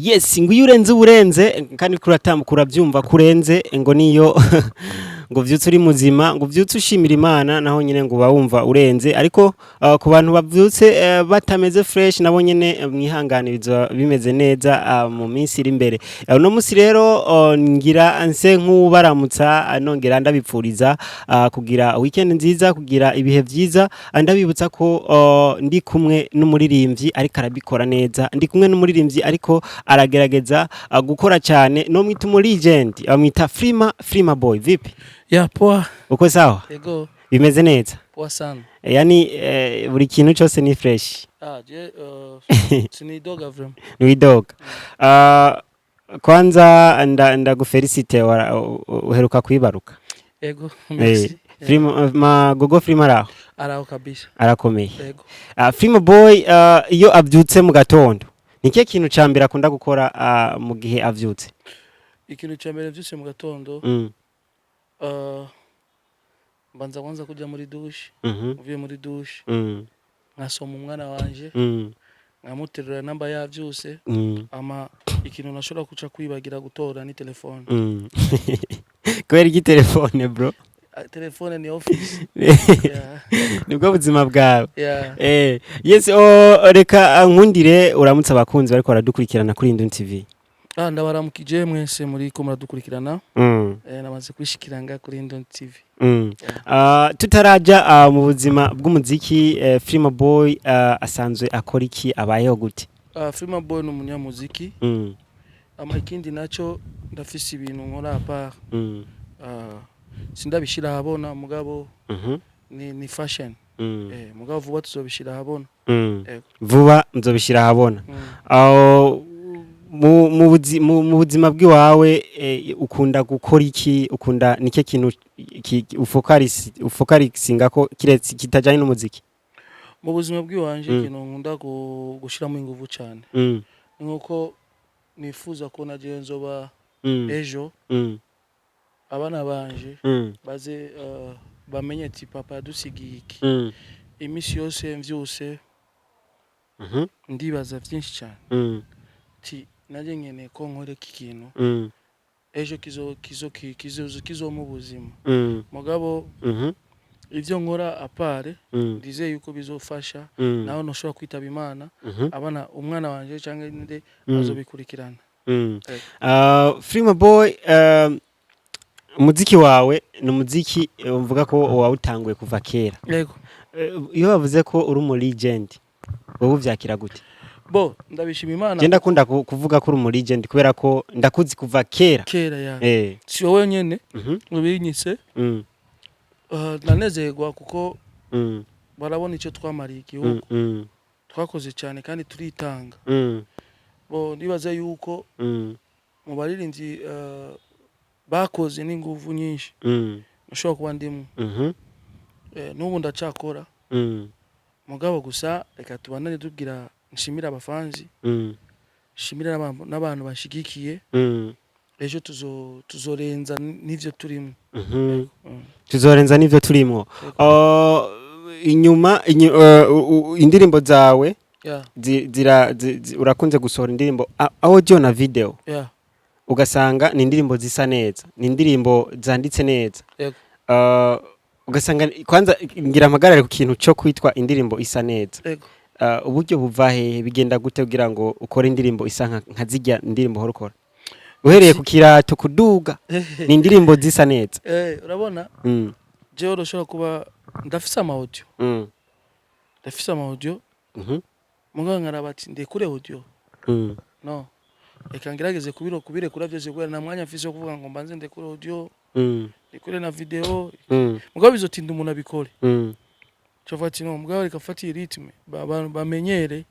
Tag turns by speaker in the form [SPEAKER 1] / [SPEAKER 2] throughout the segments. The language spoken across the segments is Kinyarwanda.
[SPEAKER 1] yes ngo iyo urenze uburenze kandi kuratamukura byumva kurenze ngo niyo ngo vyutse uri muzima ngo vyutse ushimira Imana naho nyene ngo bawumva urenze ariko ku bantu bavyutse batameze fresh nabo nyene mwihangane bizo bimeze neza mu minsi iri imbere no musi rero ngira anse nk'ubaramutsa nongera ndabipfuriza kugira weekend nziza kugira ibihe vyiza ndabibutsa ko ndi kumwe n'umuririmbyi ariko arabikora neza ndi kumwe n'umuririmbyi ariko aragerageza gukora cyane no mwita mu legend amwita Frima Boy vipi
[SPEAKER 2] ya poa
[SPEAKER 1] uko sawa
[SPEAKER 2] ego
[SPEAKER 1] bimeze neza
[SPEAKER 2] poa sana
[SPEAKER 1] yani buri kintu cyose ni fresh
[SPEAKER 2] je sini doga vrem
[SPEAKER 1] ni dog kwanza ndagufelicite uheruka kwibaruka
[SPEAKER 2] ego merci
[SPEAKER 1] Frima gogo Frima
[SPEAKER 2] araho kabisa
[SPEAKER 1] arakomeye
[SPEAKER 2] ego
[SPEAKER 1] Frima Boy iyo abyutse mu gatondo nike kintu cyambira akunda gukora mu gihe avyutse
[SPEAKER 2] ikintu cyambere vyose mu gatondo mbanza kwanza kujya muri douche uvuye muri douche nkasoma umwana wanje nkamuterura namba ya vyose ama ikintu nashobora kuca kwibagira gutora ni telefone
[SPEAKER 1] kwera iki telefone bro
[SPEAKER 2] telefone ni office
[SPEAKER 1] nibwo buzima bwawe
[SPEAKER 2] yes
[SPEAKER 1] reka nkundire uramutse abakunzi bariko baradukurikirana kuri Indun TV
[SPEAKER 2] ndabaramukije mwese muri ko muradukurikirana namaze kwishikiranga kuri Indun TV
[SPEAKER 1] tutaraja mu buzima bw'umuziki Frima Boy asanzwe akora iki abayeho gute
[SPEAKER 2] Frima Boy ni umunyamuziki ama ikindi naco ndafise ibintu nkora apa sindabishira habona mugabo ni fashion mugabo vuba tuzobishira habona
[SPEAKER 1] vuba nzobishira habona mu buzima bw'iwawe ukunda gukora iki ukunda nike kintu ufokarisinga ko kiretse kitajanye n'umuziki
[SPEAKER 2] mu buzima bw'iwanje kintu nkunda gushiramo ingufu cyane nkuko nifuza ko naje nzoba ejo abana banje baze bamenye ati papa yadusigiye iki imisi yose mvyuse ndibaza byinshi cyane ti naje nkene ko nkore ikintu ejo kizo mu buzima mugabo ivyo nkora apare ndize yuko bizofasha naho noshobora kwitaba Imana abana umwana wanje cyangwa nde azobikurikirana
[SPEAKER 1] Frima Boy umuziki wawe ni umuziki mvuga ko wawutanguye kuva kera
[SPEAKER 2] yego
[SPEAKER 1] iyo bavuze ko uri mu legend wowe uvyakira gute
[SPEAKER 2] bo ndabishima Imana
[SPEAKER 1] genda kunda kuvuga ko uri mu legend kubera ko ndakuzi kuva kera
[SPEAKER 2] ya si wowe nyene ubinyise nanezerwa kuko barabona icyo twamariye igihugu twakoze cyane kandi turitanga bo nibaza yuko mu baririnzi bakoze n'inguvu nyinshi nashobora kuba ndimo n'ubu ndacakora mugabo gusa reka tubanane tubwira nshimira abafanzi nshimira n'abantu bashigikiye ejo tuzorenza n'ivyo turimo
[SPEAKER 1] tuzorenza n'ivyo turimo inyuma indirimbo zawe urakunze gusohora indirimbo audio na video ugasanga ni indirimbo zisa neza ni indirimbo zanditse neza ugasanga kwanza ngira amagarare ku kintu cyo kwitwa indirimbo isa neza uburyo buva hehe bigenda gute kugira ngo ukore indirimbo isa nka zijya indirimbo horokora uhereye ku kirato kuduga ni indirimbo zisa neza
[SPEAKER 2] urabona je uroshobora kuba ndafise ama audio muganga nkarabati ndekure audio no reka ngerageze kubirekura byose kubera na mwanya mfise yo kuvuga ngo mbanze ndekure audio ndekure na video mugabo bizotinda umuntu abikore cofati no mugabo reka fati rythme bamenyere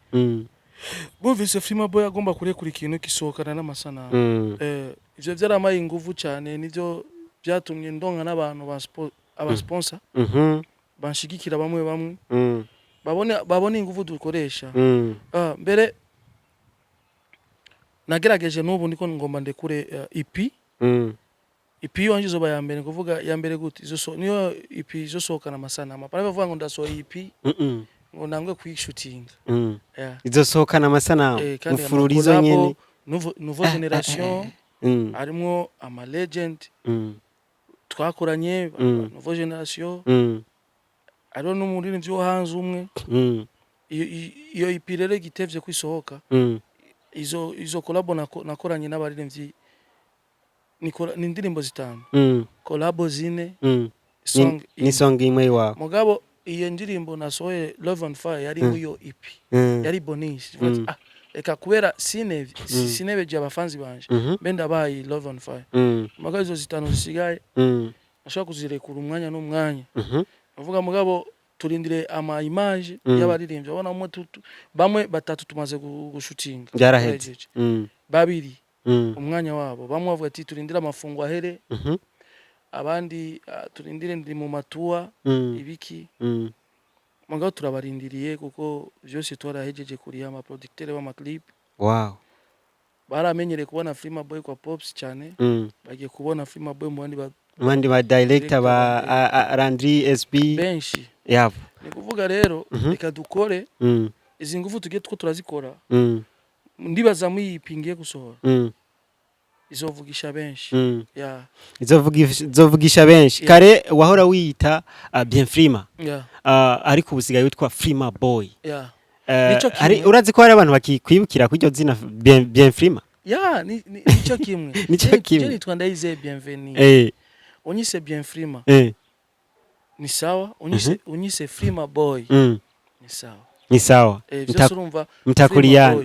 [SPEAKER 2] bumvise Frima Boy agomba kurekura ikintu kisohokana n'amasana ivyo vyaramaye ingufu cyane nivyo byatumye ndonga n'abantu aba sponsor banshigikira bamwe babone ingufu dukoresha mbere nagerageje n'ubu ndiko ngomba ndekure EP wanje zoba ya mbere kuvuga ya mbere gute niyo EP izosohokana amasana para bavuga ngo ndaso EP ngo nangwe kuyishutinga
[SPEAKER 1] izosohokana amasana mufururizo nyene
[SPEAKER 2] nouveau generation harimo ama legend twakoranye nouveau generation ariho n'umuririmbyi wo hanze umwe iyo EP rero gitevye kwisohoka izo collabo nakoranye n'abaririmbyi ni indirimbo zitanu collabo zine
[SPEAKER 1] ni song imwe iwawe
[SPEAKER 2] mugabo iyo ndirimbo nasohoye Love on Fire yari iyo EP yari bonus eka kubera sinebeje abafanzi banje benda bayi Love on Fire mugabo izo zitanu zisigaye nashaka kuzirekura umwanya n'umwanya uvuga mugabo turindire ama image y'abaririmbyi abona bamwe batatu tumaze gushutinga
[SPEAKER 1] byaraheze
[SPEAKER 2] babiri umwanya wabo bamwe bavuga ati turindire amafungo ahere abandi turindire ndi mu matuwa ibiki mugabo turabarindiriye kuko byose twarahejeje kuri ama producteur b'ama clip
[SPEAKER 1] wow
[SPEAKER 2] baramenyereye kubona Freema Boy kwa Pops cyane bagiye kubona Freema Boy mu
[SPEAKER 1] bandi ba director ba Landry SB
[SPEAKER 2] benshi
[SPEAKER 1] yabo
[SPEAKER 2] ni kuvuga rero reka dukore izi ngufu tugiye turazikora ndibaza muyipingiye gusohora izovugisha benshi
[SPEAKER 1] izovugisha benshi kare wahora wiyita Bien Freema ariko ubusigaye witwa Freema Boy urazi ko hari abantu bakikwibukira ku iryo zina Bien Freema
[SPEAKER 2] nico kimwe je nitwa Ndayize Bienvenue unyise Bien Freema ni sawa unyise Freema Boy ni sawa
[SPEAKER 1] mtakuriyana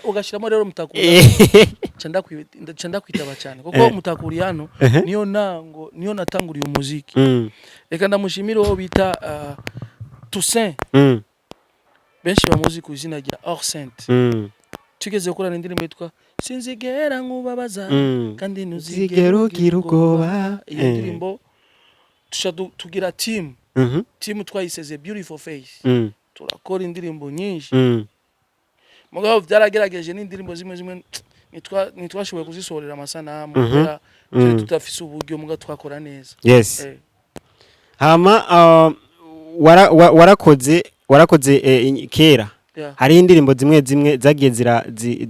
[SPEAKER 2] ugashiramo rero mtakuriyana canda kwitaba cyane kuko mtakuriyano niyo natanguriye umuziki reka ndamushimira ho bita Toussaint benshi bamuzi ku izina rya Orsent tugeze gukora indirimbo yitwa sinzigera nkubabaza kandi ntuzigera ugira ubwoba iyo ndirimbo tugira team twayiseze Beautiful Face turakora indirimbo nyinshi mugabo byaragerageje n'indirimbo zimwe nitwashoboye kuzisohorera amasanamu kubera tutafise uburyo mugabo twakora neza
[SPEAKER 1] yes hama warakoze kera hari indirimbo zimwe zagiye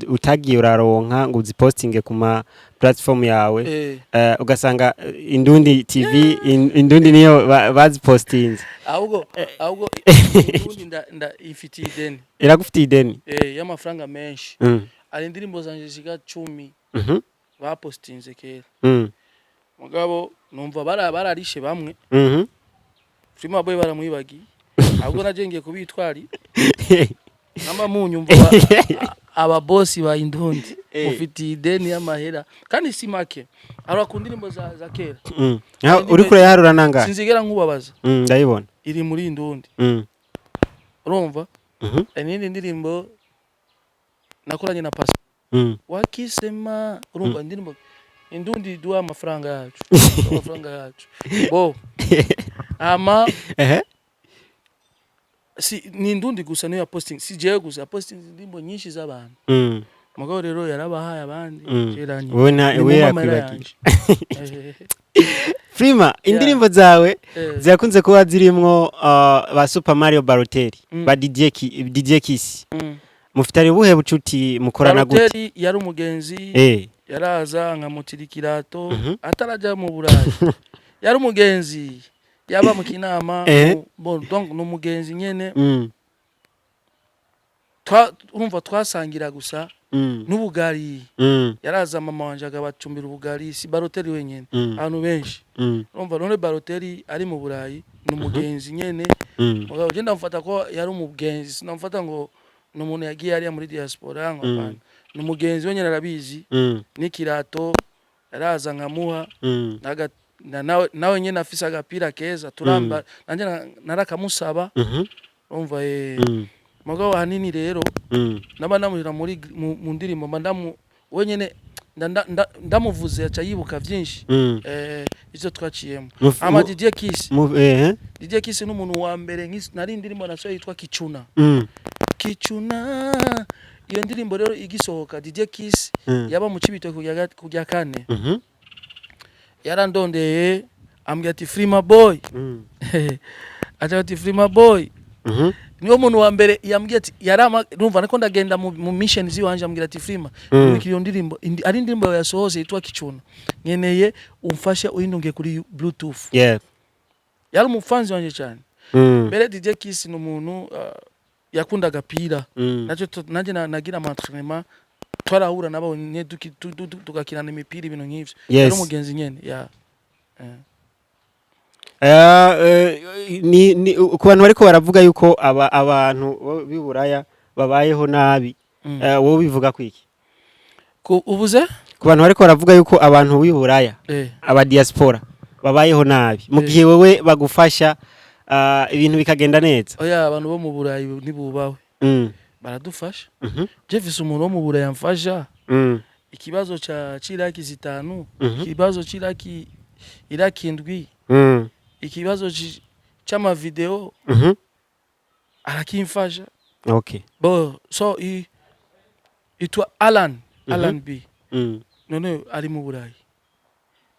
[SPEAKER 1] utagiye uraronka ngo uzipostinge ku ma platform yawe ugasanga Indundi TV Indundi niyo bazipostinze
[SPEAKER 2] ahubwo Indundi nda ifitiye ideni
[SPEAKER 1] iragufitiye ideni
[SPEAKER 2] y'amafaranga menshi ari indirimbo zanje ziga 10 bapostinze kera mugabo numva bararishe bamwe Freema Boy baramwibagiye ahubwo najengiye kubitwari nama munyumva aba boss ba Indundi ufitiye ideni y'amahera kandi si make arakunda indirimbo za kera
[SPEAKER 1] uri kure yaharura nanga
[SPEAKER 2] sinzigera nkubabaza
[SPEAKER 1] ndayibona
[SPEAKER 2] iri muri Indundi urumva n'indi ndirimbo nakoranye na Pasi wakisema urumva indirimbo Indundi duha amafaranga yacu bo ama ni Indundi gusa niyo posting si jewe gusa posting ndimbo nyinshi z'abantu mugabo rero yarabahaye abandi ceranye
[SPEAKER 1] we yakwibaki Freema indirimbo zawe zakunze kuba zirimwo ba Super Mario Balotelli ba DJ Kiss mufitari buhe bucuti mukorana gute
[SPEAKER 2] Balotelli yari umugenzi yaraza nkamutirikirato ataraja mu Burayi yari umugenzi yaba mu kinama donc no mugenzi nyene urumva twasangira gusa n'ubugari yaraza mama wanje agabacumbira ubugari si Balotelli wenyene abantu benshi urumva none Balotelli ari mu Burayi n'umugenzi nyene mugabo je ndamfata ko yari umugenzi sinamfata ngo n'umuntu yagiye ari muri diaspora ngo apana n'umugenzi wenyene arabizi n'ikirato yaraza nkamuha nawe nyene afise agapira keza turamba nanje narakamusaba umva mugabo hanini rero naba namurira mu ndirimbo mandamu wenyene ndamuvuze aca yibuka byinshi izo twaciyemo ama DJ Kiss n'umuntu wa mbere nari indirimbo naso yitwa Kichuna iyo ndirimbo rero igisohoka DJ Kiss yaba mu Cibito kujya kane yarandondeye ambwira ati Freema Boy acha ati Freema Boy niyo muntu wa mbere yambwiye ati yarama numva nako ndagenda mu mission ziwanje ambwira ati Frima iyo ndirimbo ari indirimbo yasohoze yitwa Kichuna nkeneye umfashe uyindunge kuri Bluetooth.
[SPEAKER 1] Yeah.
[SPEAKER 2] Yari umufanzi wanje cyane. Mbere DJ Kiss ni umuntu yakundaga pira. Naje nagira amatrainement twarahura nabo ne tukakirana imipira ibintu nk'ivyo. Yari umugenzi nyene. Yeah.
[SPEAKER 1] Ni ku bantu bariko baravuga yuko abantu biburaya babayeho nabi. Wowe bivuga kwiki?
[SPEAKER 2] Ubuze?
[SPEAKER 1] Ku bantu bariko baravuga yuko abantu biburaya aba diaspora babayeho nabi. Mu gihe wewe bagufasha ibintu bikagenda neza.
[SPEAKER 2] Oya abantu bo mu Burayi nibubawe. Baradufasha. Jefferson umuntu wo mu Burayi amfasha. Ikibazo cha Iraki zitanu, ikibazo c'Iraki indwi. Ikibazo chama video arakimfasha.
[SPEAKER 1] Okay.
[SPEAKER 2] Bo so itwa Alan B. None ari mu Burayi.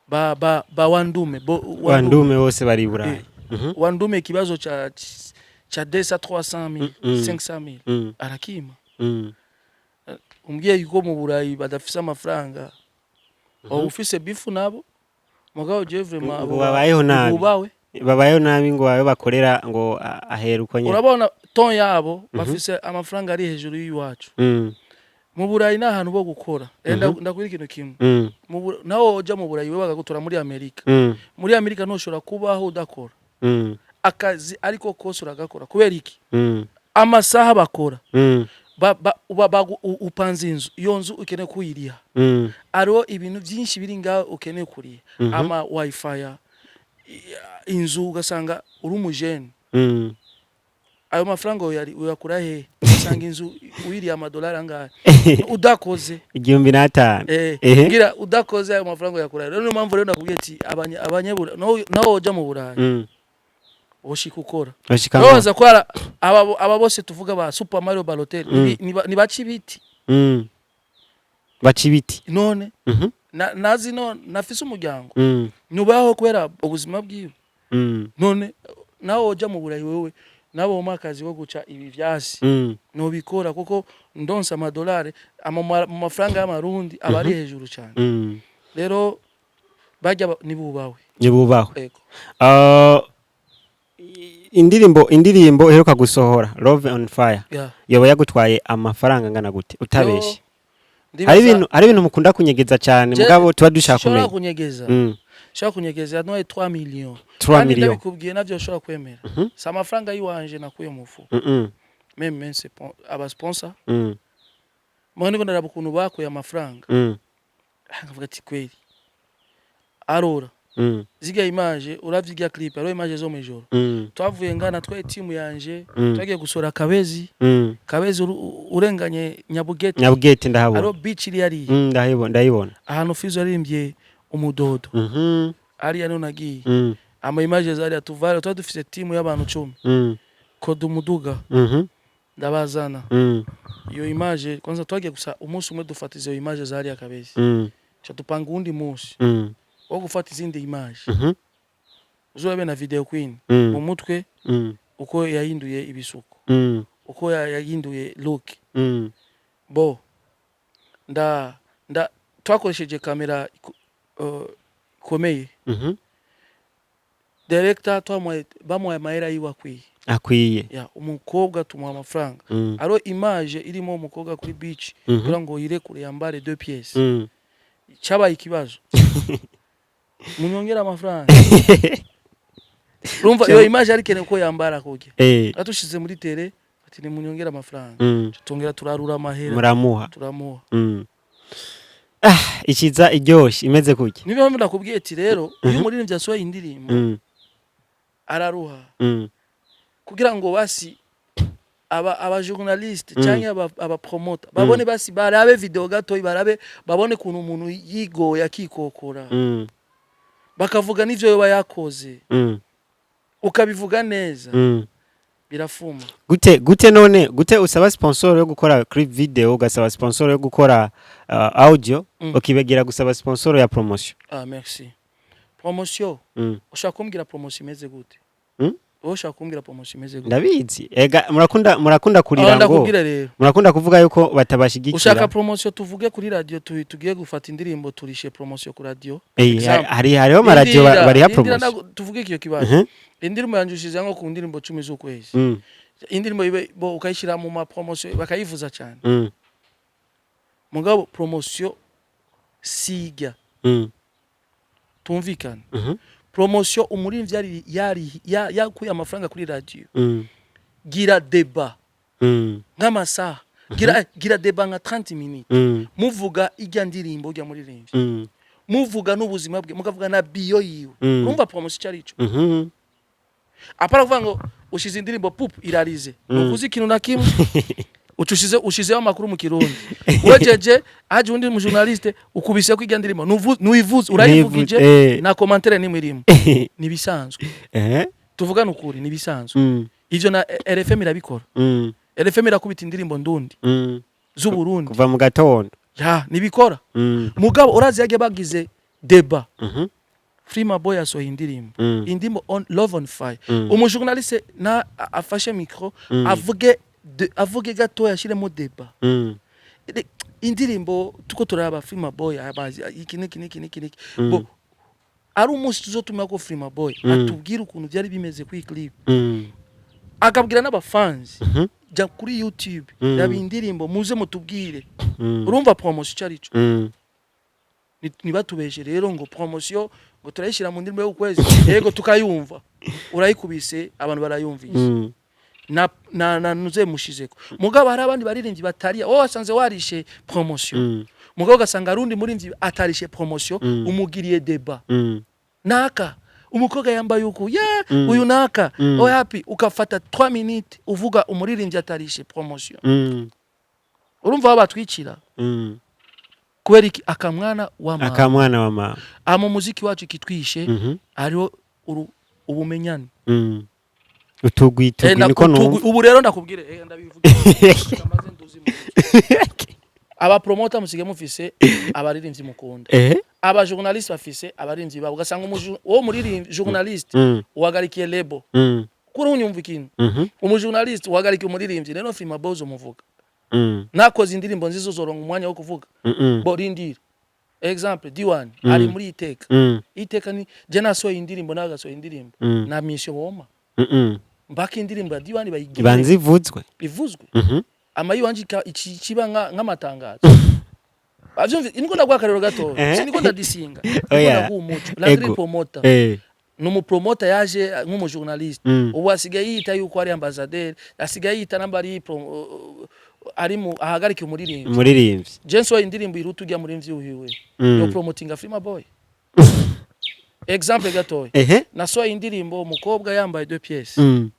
[SPEAKER 2] Ba wandume
[SPEAKER 1] wandume bose bari Burayi.
[SPEAKER 2] Wandume ikibazo cha 200,000 300,000 500,000 arakima. Umbwiye yuko mu Burayi badafise amafaranga. Ufise bifu nabo mugabo je vraiment
[SPEAKER 1] babayeho nabi. Babayeho nabi ngo babe bakorera ngo ahera uko nyene.
[SPEAKER 2] Urabona ton yabo bafise amafaranga ari hejuru y'iwacu. Mu Burayi na hantu bo gukora. Ndakuri ikintu kimwe. Naho oja mu Burayi we bagagutora muri Amerika. Muri Amerika ntushobora kubaho udakora. Akazi ariko kose uragakora kubera iki? Amasaha bakora. Upanze inzu iyo nzu ukeneye kuyiriha. Ariho ibintu byinshi biri ngaho ukeneye kuriha. Ama wifi inzu ugasanga uri umujene. Ayo mafaranga uyakura he? Usanga inzu uyiriye amadolari angahe? Udakoze
[SPEAKER 1] 1500.
[SPEAKER 2] Ngira udakoze ayo mafaranga uyakura. Rero niyo mpamvu rero nakubwiye ati abanyebura naho oja mu Burayi. Oshika ukora. Noza kwara aba bose tuvuga ba Super Mario Balotelli ni bacibiti.
[SPEAKER 1] Bacibiti.
[SPEAKER 2] None nazi no nafise umuryango. Nubaho kwera ubuzima bwiwe. None naho oja mu Burayi wewe nabo makazi wo guca ibi vyasi. No bikora kuko ndonsa amadolari mu mafaranga y'amarundi abari hejuru cyane. Rero bajya nibubawe. Indirimbo heruka gusohora Love on Fire. Yoba yagutwaye amafaranga angana gute utabeshe? Hari ibintu mukunda kunyegeza cyane mugabo tuba dushaka kumenya. Shaka kunyegeza no 3 millions. 3 millions. Ndabikubwiye navyo shaka kwemera. Sa amafaranga yiwanje nakuye mu fu. Meme c'est aba sponsor. Mwana ngo ndarabukuntu bakuye amafaranga. Akavuga ati kweli. Arora. Ziga image uravyiga clip aro image zo mwijoro. Twavuye ngana twa team yanje twagiye gusora Kabezi. Kabezi urenganye Nyabugete ndahabona. Aro beach iri yari. Ndayibona. Ahantu Fizo arimbye umudodo. Ari yano nagiye. Ama images ari atuvara twa dufise team y'abantu 10. Kode umuduga. Ndabazana. Iyo image kwanza twagiye gusa umunsi umwe dufatize iyo image zari ya Kabezi. Cha tupanga undi munsi. Wo gufata izindi image. Uzobe na video queen mu mutwe uko yahinduye ibisuko. Uko yahinduye look. Bo twakoresheje kamera komeye. Director bamwe mahera yiwakwiye. Akwiye. Ya umukobwa tumuha amafaranga. Aro image irimo umukobwa kuri beach kugira ngo yirekure yambare 2 pièces. Chabaye ikibazo. Munyongera amafaranga. Rumva iyo image ari kene ko yambara kujya. Atushize muri tele ati ni munyongera amafaranga. Tutongera turarura amahera. Muramuha. Turamuha. Ikiza iryoshye imeze kujya. Niba ndakubwiye ati rero iyo muri byasohoye indirimbo araruha. Kugira ngo basi aba journaliste cyangwa aba promoter babone basi barabe video gato ibarabe babone kuntu umuntu yigo yakikokora. Bakavuga n'ivyo yoba yakoze. Ukabivuga neza. Birafuma. Gute usaba sponsor yo gukora clip video ugasaba sponsor yo gukora audio ukibegera gusaba sponsor ya promotion. Merci. Promotion. Ushaka kumbwira promotion imeze gute? Oshaka kumbwira promotion imeze gute?
[SPEAKER 1] Ndabizi. Ega murakunda kurira ngo.
[SPEAKER 2] Ndakubwira rero.
[SPEAKER 1] Murakunda kuvuga yuko batabashigikira.
[SPEAKER 2] Ushaka promotion tuvuge kuri radio tugiye gufata indirimbo turishe promotion ku radio.
[SPEAKER 1] Hariho ama radio bari ha promotion.
[SPEAKER 2] Tuvuge kiyo kibazo. Indirimbo yanjushize nko ku ndirimbo 10 z'ukwezi. Indirimbo bo ukayishira mu ma promotion bakayivuza cyane. Mugabo promotion siga. Tumvikana. Promotion umurimvyi yakuye amafaranga kuri radio. Gira débat. Nk'amasaha. Gira débat nka 30 minutes. Muvuga ijya ndirimbo ujya muri rimvyi. Muvuga n'ubuzima bwe, mukavuga na bio yiwe. Urumva promotion cyarico. Apara kuvuga ngo ushize indirimbo pup irarize. Nukuzi ikintu na kimwe. Ushize amakuru mu Kirundi. Wejeje aje undi mu journaliste ukubise ko ijya ndirimbo nuyivuze urayivugije na commentaire ni mwirimo. Nibisanzwe. Tuvugana ukuri nibisanzwe. Ivyo na RFM irabikora. RFM irakubita indirimbo ndundi. Z'u Burundi.
[SPEAKER 1] Kuva mu gatondo.
[SPEAKER 2] Ya nibikora. Mugabo urazi yage bagize débat. Frima Boy asohoye indirimbo on Love on Fire. Umujournaliste na afashe micro avuge gato yashiremo débat. Indirimbo tuko turaba Frima Boy abazi iki. Bo ari umunsi tuzotuma ko Frima Boy atubwira ukuntu byari bimeze kuri clip. Akabwira n'abafans ja kuri YouTube yabi indirimbo muze mutubwire. Urumva promotion cyarico. Nibatubeshe rero ngo promotion ngo turayishira mu ndirimbo y'ukwezi yego tukayumva. Urayikubise abantu barayumvise. Na nuze mushizeko. Mugabo hari abandi baririmbyi batari wasanze warishe promotion. Mugabo gasanga rundi murimvyi atarishe promotion umugiriye débat. Naka umukoga yambaye uko uyu naka happy ukafata 3 minutes uvuga umuririmbyi atarishe promotion. Urumva abatwicira. Kubera iki akamwana wa mama. Amo muziki wacu kitwishe ariho ubumenyane.
[SPEAKER 1] Utugwito niko no.
[SPEAKER 2] Ubu rero ndakubwire ndabivuga. Kamaze nduzi. Aba promoter musige mufise abaririmbyi mukunda. Aba journaliste bafise abaririmbyi babo gasanga wo muririmbyi journaliste wagarikiye label. Kuri unyumva ikintu. Umujournaliste wagarikiye umuririmbyi rero Frima Bozo muvuga. Nakoze indirimbo nzizo zoronga umwanya wo kuvuga. Bo rindira. Example D1 ari muri Iteka. Iteka ni je nasohoye indirimbo nagasohoye indirimbo na mission woma. Mbaka indirimbo ya D1 bayigira.
[SPEAKER 1] Banzi ivuzwe.
[SPEAKER 2] Ivuzwe. Amayi wanje ikiba nk'amatangazo. Bavyumva iniko ndagwakarero gato. Siniko ndadisinga. Ndakunda kumuco. La promoter. Numu promoter yaje nk'umu journaliste. Ubu asigaye yita yuko ari ambassadeur, asigaye yita nambari ari mu ahagarika umuririmbyi. Jenso indirimbo irutu ujya muri mvyi uhiwe. Yo promoting Frima Boy. Exemple gato. Naso indirimbo umukobwa yambaye 2 pièces.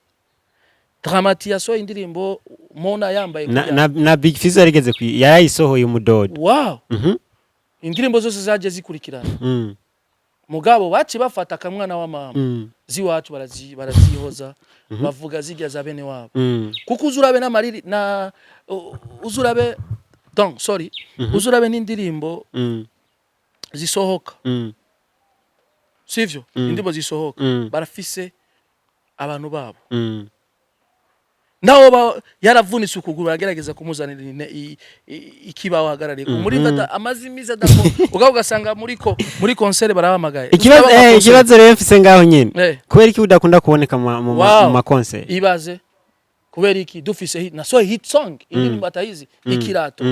[SPEAKER 2] Dramati yaso indirimbo Mona yambaye
[SPEAKER 1] na Big Fizzo yarigeze yarayisohoye umudodo.
[SPEAKER 2] Wow. Indirimbo zose zaje zikurikirana. Mugabo baci bafata kamwana wa mama. Ziwacu barazihoza. Bavuga zijya za bene wabo. Kuko uzurabe na mariri na uzurabe uzurabe n'indirimbo zisohoka. Sivyo indirimbo zisohoka barafise abantu babo. Naho yaravunise ukuguru agerageza kumuzanira ikibaho hagarariye muri ngata amazimiza dako ugasanga muri concert barahamagaye.
[SPEAKER 1] Ikibazo rero mfise ngaho nyine kubera iki udakunda kuboneka mu concert
[SPEAKER 2] ibaze kubera iki dufise hit na so hit song indirimbo atayizi ikirato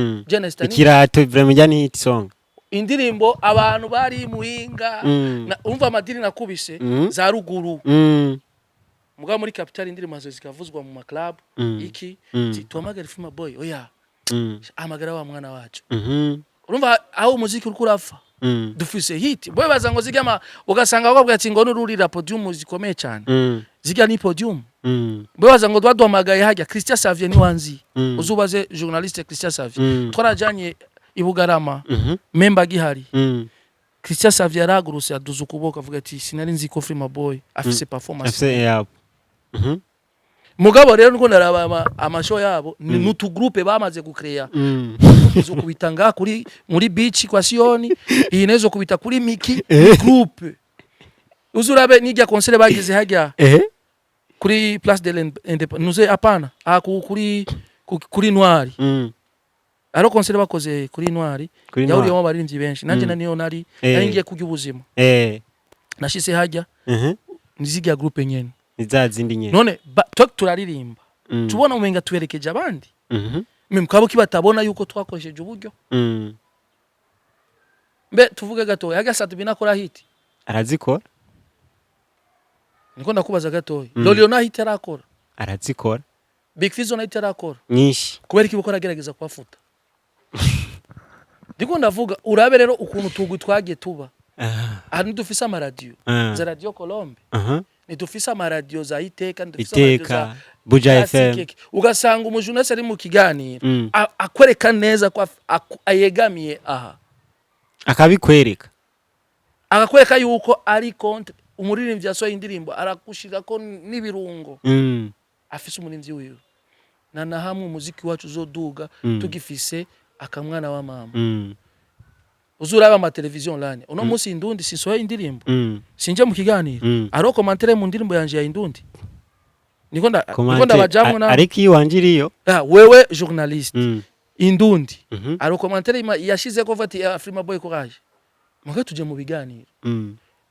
[SPEAKER 1] ikirato vraiment jani hit song
[SPEAKER 2] indirimbo abantu bari muhinga umva amadiri nakubise za ruguru. Mugabo muri capital indirimbo zo zikavuzwa mu maclub iki tuhamagara Frima Boy oya amagara wa mwana wacu. Urumva aho umuziki uri kurafa dufise hit boy bazango zigama ugasanga bakobwa ati ngo nururira podium zikomeye cyane ziga ni podium boy bazango twaduhamagaye hajya Christian Xavier ni wanzi uzubaze journaliste Christian Xavier twarajanye ibugarama member gihari Christian Xavier araguruse aduza ukuboko avuga ati sinari nzi ko Frima Boy afise performance. Mugabo rero ngo naraba amashow yabo ni nutu groupe bamaze gukreya. Zo kubitanga kuri muri beach kwa Sioni inezo kubita kuri Miki groupe. Uzurabe nijya concert bagize hajya kuri Place de l'Indépendance nuze apana kuri Noir aro concert bakoze kuri Noir yahuriyemo abaririmbyi benshi nanje naniyo nari ngiye kujya ubuzima nashise hajya nizijya groupe nyene
[SPEAKER 1] nizazindi nyene
[SPEAKER 2] none turaririmba tubona umenga twerekeje abandi mukabo kibatabona yuko twakoresheje uburyo mbe tuvuge gato yagasatu binakora hiti
[SPEAKER 1] arazikora
[SPEAKER 2] niko ndakubaza gato Lolio na hiti arakora
[SPEAKER 1] arazikora
[SPEAKER 2] Big Fizzo na hiti arakora
[SPEAKER 1] nyinshi
[SPEAKER 2] kubera ikibukora agerageza kubafuta ndiko ndavuga urabe rero ukuntu tugwi twagiye tuba ari dufise ama radio za Radio Colombe ni dufise ama radio za Iteka ndufise
[SPEAKER 1] Iteka Buja FM
[SPEAKER 2] ugasanga umujunasi ari mu kiganiro akwereka neza kwa ayegamiye aha
[SPEAKER 1] akabikwereka
[SPEAKER 2] akakwereka yuko ari kontre umuririmbyi yasohoye indirimbo arakushira ko nibirungo afise umurinzi wiwe na hamwe umuziki wacu uzoduga tugifise akamwana wa mama uzuraba ama television online uno munsi Indundi sisohoye indirimbo sinje mu kiganiro aro commentaire mu ndirimbo yanje ya Indundi niko ndabajamwe na
[SPEAKER 1] ariko iwanjiriyo
[SPEAKER 2] wewe journaliste Indundi aro commentaire yashize ko vati Afrima Boy Courage muga tuje mu biganiro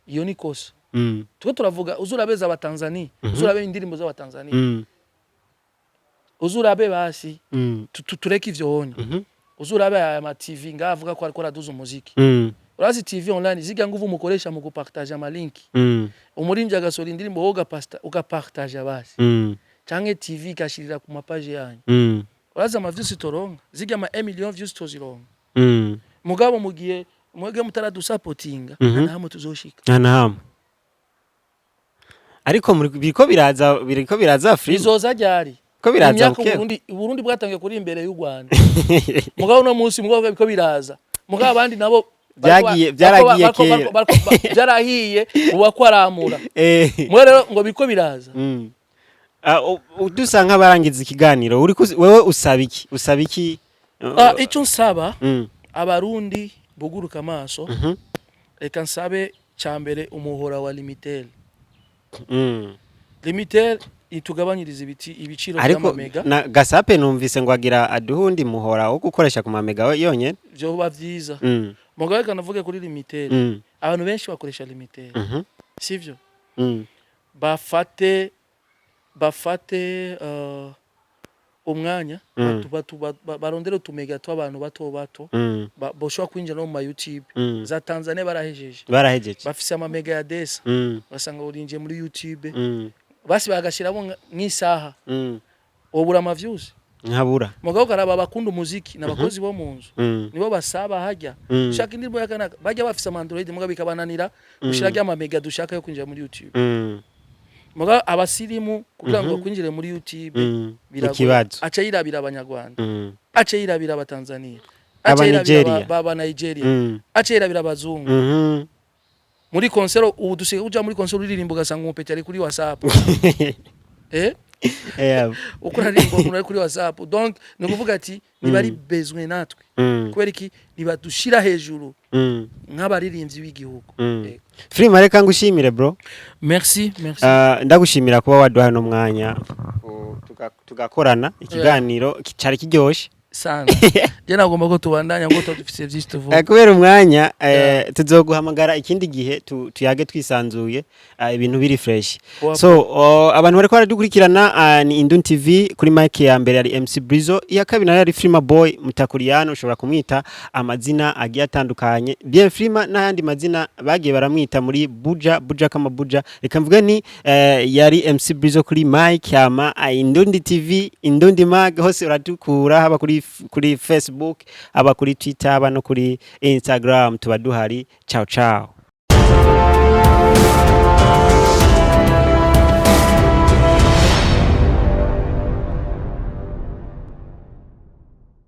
[SPEAKER 2] iyo ni kosa tuko turavuga uzurabeza abatanzania uzurabe indirimbo z'abatanzania uzurabe basi tureke ivyo honye uzurabe ama TV ngavuga ko ariko raduza umuziki urazi TV online ziga nguvu mukoresha mu gupartager ama link umurimbyi agasora indirimbo woga ugapartager basi canke TV kashirira ku mapage yanyu urazi ama views toronga ziga ama 1 million views tozironga mugabo mugiye mwege mutaradu supportinga nahamwe tuzoshika
[SPEAKER 1] nahamwe ariko biriko biraza free
[SPEAKER 2] bizoza ryari
[SPEAKER 1] ko biraza
[SPEAKER 2] Burundi bwatangiye kuri imbere y'u Rwanda mugabo no munsi mugabo biko biraza mugabo abandi nabo
[SPEAKER 1] byaragiye kera
[SPEAKER 2] byarahiye ubakwaramura mwe rero ngo biko biraza
[SPEAKER 1] udusanga barangiza ikiganiro wewe usaba iki
[SPEAKER 2] icyo nsaba abarundi buguruka amaso reka nsabe cyambere umuhora wa Limitel Limitel itugabanyiriza ibiciro by'amamega
[SPEAKER 1] na Gasape numvise ngo agira aduhundi muhora wo gukoresha ku mamega yonyene
[SPEAKER 2] byo bavyiza mugabe kanavuge kuri Limitel abantu benshi bakoresha Limitel sivyo bafate umwanya barondera utumega tw'abantu bato boshwa kwinjira no mu YouTube za Tanzania barahejeje bafise amamega ya desa basanga urinje muri YouTube basi bagashiramo nk'isaha obura ama views
[SPEAKER 1] nkabura
[SPEAKER 2] mugabo karaba bakunda umuziki nabakozi bo munzu nibo basaba hajya ushaka indirimbo yakana bajya bafise Android mugabo bikabananira ushirage ama mega dushaka yo kwinjira muri YouTube mugabo abasirimu kugira ngo kwinjire muri YouTube
[SPEAKER 1] biragoye
[SPEAKER 2] aca yirabira abanyarwanda aca yirabira abatanzania
[SPEAKER 1] aca yirabira
[SPEAKER 2] baba Nigeria aca yirabira abazungu muri concert ubu dusigaye uja muri concert uririmbo gasanga umupeti ari kuri WhatsApp ukora rimbo kuri WhatsApp donc no kuvuga ati nibari besoin natwe kubera iki nibadushira hejuru nk'abaririmbyi w'igihugu
[SPEAKER 1] Free mareka ngushimire bro
[SPEAKER 2] merci
[SPEAKER 1] ndagushimira kuba waduha no mwanya tugakorana ikiganiro cyari kiryoshe
[SPEAKER 2] sana je nagomba ko tubandanya ngo tudufise byinshi tuvuga
[SPEAKER 1] kubera umwanya tuzoguhamagara ikindi gihe tuyage twisanzuye ibintu biri fresh so abantu bari kwaradukurikirana ni Indundi TV kuri mic ya mbere ari MC Brizo iya kabiri ari Frima Boy Mutakuriyano ushobora kumwita amazina agiye atandukanye bien Frima n'andi mazina bagiye baramwita muri Buja kama Buja reka mvuge ni yari MC Brizo kuri mic ya Indundi TV Indundi Mag hose uradukura haba kuri Facebook aba kuri Twitter aba no kuri Instagram tuba duhari ciao